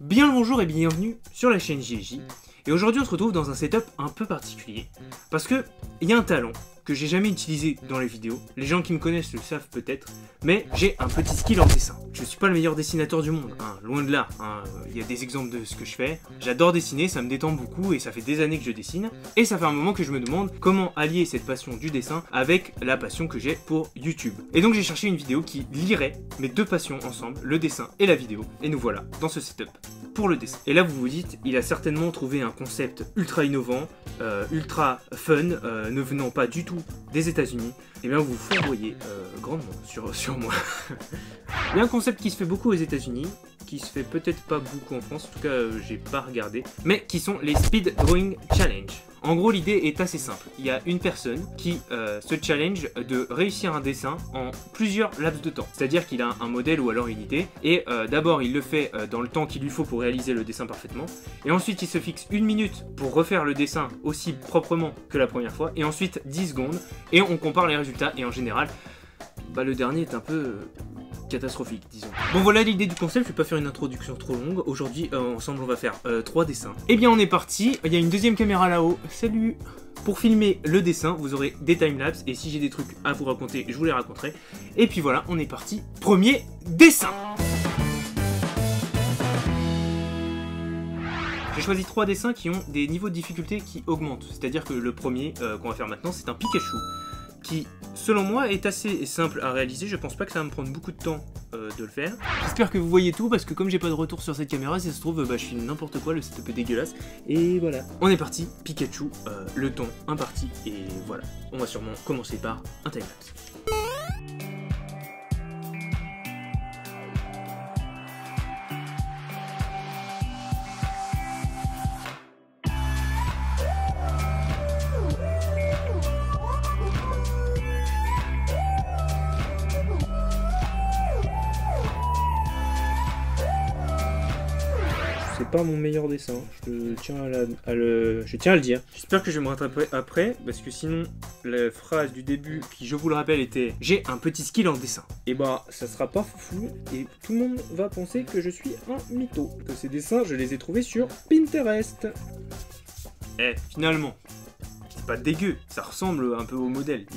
Bien le bonjour et bienvenue sur la chaîne JJ. Et aujourd'hui on se retrouve dans un setup un peu particulier. Parce que il y a un talent que j'ai jamais utilisé dans les vidéos. Les gens qui me connaissent le savent peut-être. Mais j'ai un petit skill en dessin. Je suis pas le meilleur dessinateur du monde, hein, loin de là. Il y a des exemples de ce que je fais. J'adore dessiner, ça me détend beaucoup et ça fait des années que je dessine. Et ça fait un moment que je me demande comment allier cette passion du dessin avec la passion que j'ai pour YouTube. Et donc j'ai cherché une vidéo qui lierait mes deux passions ensemble, le dessin et la vidéo. Et nous voilà dans ce setup pour le dessin. Et là vous vous dites, il a certainement trouvé un concept ultra innovant, ultra fun, ne venant pas du tout des États-Unis. Et bien vous fourvoyez grandement sur moi. Il y a un concept qui se fait beaucoup aux États-Unis, qui se fait peut-être pas beaucoup en France, en tout cas j'ai pas regardé, mais qui sont les Speed Drawing Challenge. En gros, l'idée est assez simple. Il y a une personne qui se challenge de réussir un dessin en plusieurs laps de temps. C'est-à-dire qu'il a un modèle ou alors une idée, et d'abord il le fait dans le temps qu'il lui faut pour réaliser le dessin parfaitement, et ensuite il se fixe 1 minute pour refaire le dessin aussi proprement que la première fois, et ensuite 10 secondes, et on compare les résultats, et en général, le dernier est un peu catastrophique, disons. Bon voilà l'idée du concept, je vais pas faire une introduction trop longue. Aujourd'hui, ensemble, on va faire 3 dessins. Et bien on est parti, il y a une deuxième caméra là-haut. Salut! Pour filmer le dessin, vous aurez des timelapses, et si j'ai des trucs à vous raconter, je vous les raconterai. Et puis voilà, on est parti. Premier dessin! J'ai choisi 3 dessins qui ont des niveaux de difficulté qui augmentent. C'est-à-dire que le premier qu'on va faire maintenant, c'est un Pikachu, qui, selon moi, est assez simple à réaliser. Je pense pas que ça va me prendre beaucoup de temps de le faire. J'espère que vous voyez tout, parce que comme j'ai pas de retour sur cette caméra, si ça se trouve, je filme n'importe quoi, le setup est dégueulasse. Et voilà. On est parti, Pikachu, le temps imparti, et voilà. On va sûrement commencer par un timelapse. C'est pas mon meilleur dessin, je tiens à le dire. J'espère que je vais me rattraper après, parce que sinon la phrase du début, qui je vous le rappelle était « J'ai un petit skill en dessin ». Et ça sera pas fou, et tout le monde va penser que je suis un mytho. Que ces dessins, je les ai trouvés sur Pinterest. Finalement, c'est pas dégueu, ça ressemble un peu au modèle.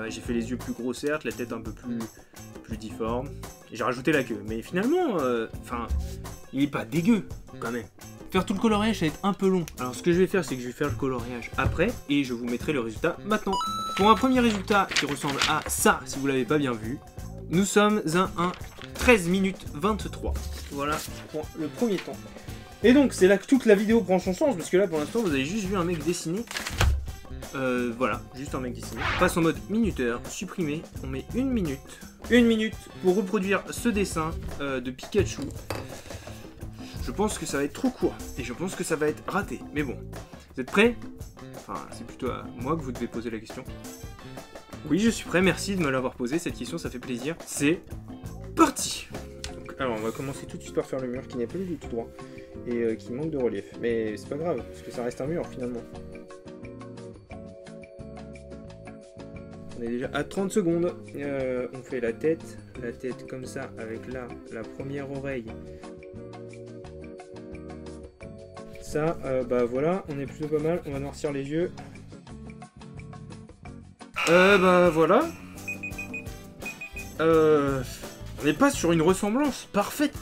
J'ai fait les yeux plus gros certes, la tête un peu plus difforme, et j'ai rajouté la queue. Mais finalement, il est pas dégueu, quand même. Faire tout le coloriage, ça va être un peu long. Alors ce que je vais faire, c'est que je vais faire le coloriage après, et je vous mettrai le résultat maintenant. Pour un premier résultat qui ressemble à ça, si vous l'avez pas bien vu, nous sommes à 13 minutes 23. Voilà pour le premier temps. Et donc, c'est là que toute la vidéo prend son sens, parce que là, pour l'instant, vous avez juste vu un mec dessiner. Voilà, juste un mec dessiné. On passe en mode minuteur, supprimer, on met 1 minute. 1 minute pour reproduire ce dessin de Pikachu. Je pense que ça va être trop court, et je pense que ça va être raté. Mais bon, vous êtes prêts? Enfin, c'est plutôt à moi que vous devez poser la question. Oui, je suis prêt, merci de me l'avoir posé, cette question, ça fait plaisir. C'est parti! Donc, alors, on va commencer tout de suite par faire le mur qui n'est pas du tout droit, et qui manque de relief. Mais c'est pas grave, parce que ça reste un mur, finalement. On est déjà à 30 secondes. On fait la tête comme ça, avec là, la première oreille. Ça, voilà, on est plutôt pas mal. On va noircir les yeux. Voilà. On n'est pas sur une ressemblance parfaite.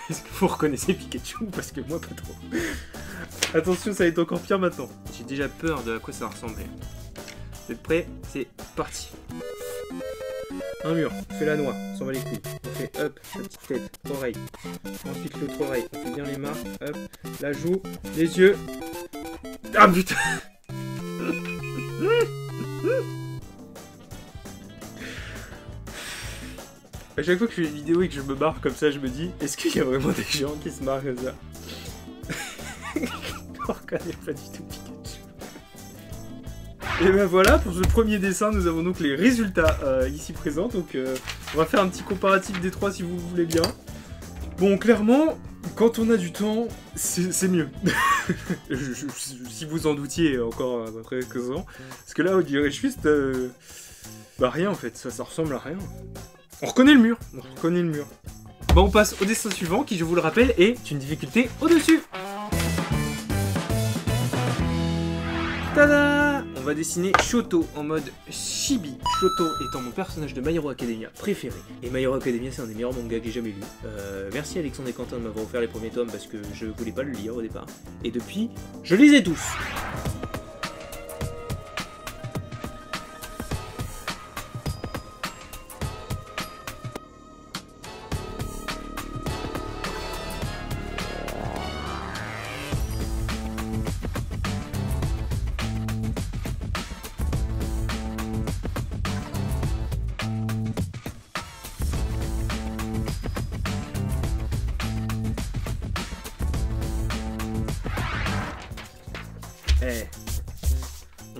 Est-ce que vous reconnaissez Pikachu? Parce que moi, pas trop. Attention, ça va être encore pire maintenant. J'ai déjà peur de à quoi ça va ressembler. Vous êtes prêts? C'est parti. Un mur, on fait la noix, on s'en va les couilles. On fait hop, la petite tête, oreille. Ensuite l'autre oreille, on fait bien les marques, hop, la joue, les yeux. Ah putain. À chaque fois que je fais une vidéo et que je me marre comme ça, je me dis, est-ce qu'il y a vraiment des gens qui se marrent comme ça? On reconnaît pas du tout Pikachu. Et ben voilà, pour ce premier dessin, nous avons donc les résultats ici présents. Donc on va faire un petit comparatif des trois si vous voulez bien. Bon, clairement, quand on a du temps, c'est mieux. Si vous en doutiez encore après quelques ans. Parce que là, on dirait juste... rien en fait, ça ressemble à rien. On reconnaît le mur, Bon, on passe au dessin suivant qui, je vous le rappelle, est une difficulté au-dessus. Tada! On va dessiner Shoto en mode chibi. Shoto étant mon personnage de My Hero Academia préféré. Et My Hero Academia, c'est un des meilleurs mangas que j'ai jamais lu. Merci Alexandre et Quentin de m'avoir offert les premiers tomes parce que je voulais pas le lire au départ. Et depuis, je les ai tous.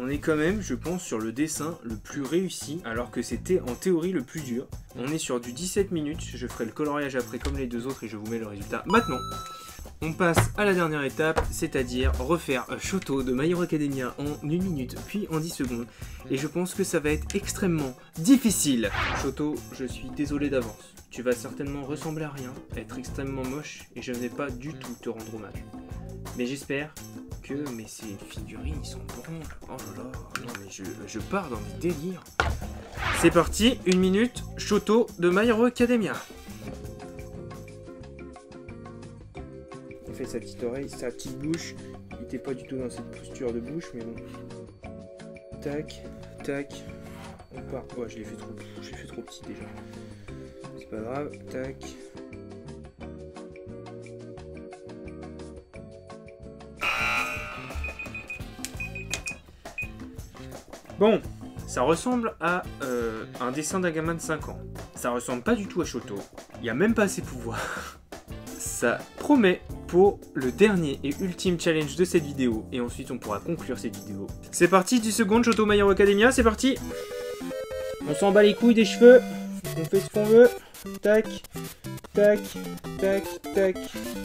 On est quand même, je pense, sur le dessin le plus réussi, alors que c'était en théorie le plus dur. On est sur du 17 minutes, je ferai le coloriage après comme les deux autres et je vous mets le résultat maintenant. On passe à la dernière étape, c'est-à-dire refaire Shoto de My Hero Academia en 1 minute, puis en 10 secondes. Et je pense que ça va être extrêmement difficile. Shoto, je suis désolé d'avance. Tu vas certainement ressembler à rien, être extrêmement moche, et je ne vais pas du tout te rendre hommage. Mais j'espère que... Mais ces figurines, ils sont bons. Oh là là, non mais je pars dans des délires. C'est parti, 1 minute, Shoto de My Hero Academia. Il fait sa petite oreille, sa petite bouche. Il était pas du tout dans cette posture de bouche, mais bon. Tac, tac. On part. Ouais, je l'ai fait trop petit déjà. C'est pas grave, tac. Bon, ça ressemble à un dessin d'un gamin de 5 ans. Ça ressemble pas du tout à Shoto. Il n'y a même pas ses pouvoirs. Ça promet pour le dernier et ultime challenge de cette vidéo. Et ensuite, on pourra conclure cette vidéo. C'est parti, 10 secondes, Shoto My Hero Academia, c'est parti. On s'en bat les couilles des cheveux. On fait ce qu'on veut. Tac, tac, tac, tac,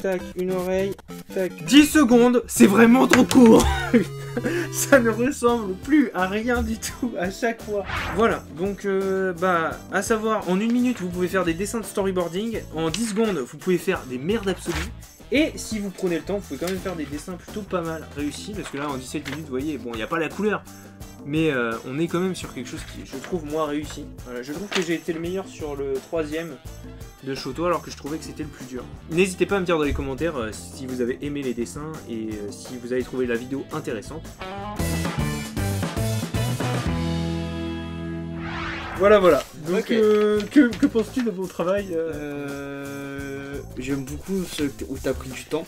tac, une oreille, tac. 10 secondes, c'est vraiment trop court. Ça ne ressemble plus à rien du tout à chaque fois. Voilà, donc à savoir, en 1 minute, vous pouvez faire des dessins de storyboarding. En 10 secondes, vous pouvez faire des merdes absolues. Et si vous prenez le temps, vous pouvez quand même faire des dessins plutôt pas mal réussis. Parce que là, en 17 minutes, vous voyez, bon, il n'y a pas la couleur. Mais on est quand même sur quelque chose qui, je trouve, moi, réussi. Voilà, je trouve que j'ai été le meilleur sur le 3e de Shoto, alors que je trouvais que c'était le plus dur. N'hésitez pas à me dire dans les commentaires si vous avez aimé les dessins et si vous avez trouvé la vidéo intéressante. Voilà, voilà. Donc, okay. Que penses-tu de mon travail J'aime beaucoup ceux où t'as pris du temps.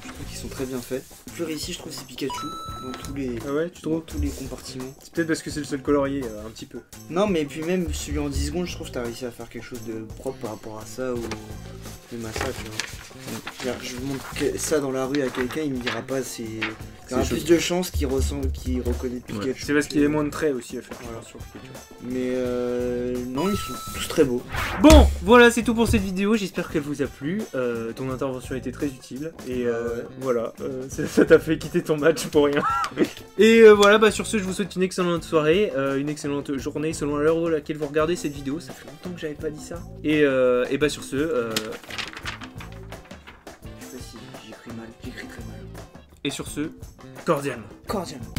Je trouve qu'ils sont très bien faits. Le plus réussi, je trouve, c'est Pikachu. Dans tous les, tous les compartiments. C'est peut-être parce que c'est le seul colorié, un petit peu. Non, mais puis même celui en 10 secondes, je trouve que t'as réussi à faire quelque chose de propre par rapport à ça ou même à ça, tu vois. Je montre ça dans la rue à quelqu'un, il me dira pas, c'est... Il y aura plus de chances qu'il reconnaît Pikachu. Ouais. C'est parce qu'il y a moins de traits aussi à faire. Voilà. Sur Pikachu. Mais non, ils sont tous très beaux. Bon, voilà, c'est tout pour cette vidéo. J'espère qu'elle vous a plu. Ton intervention a été très utile. Et voilà, ça t'a fait quitter ton match pour rien. Et voilà, sur ce, je vous souhaite une excellente soirée, une excellente journée selon l'heure à laquelle vous regardez cette vidéo. Ça fait longtemps que j'avais pas dit ça. Et sur ce... Je sais pas si j'écris mal, j'écris très mal. Et sur ce, cordialement. Cordialement.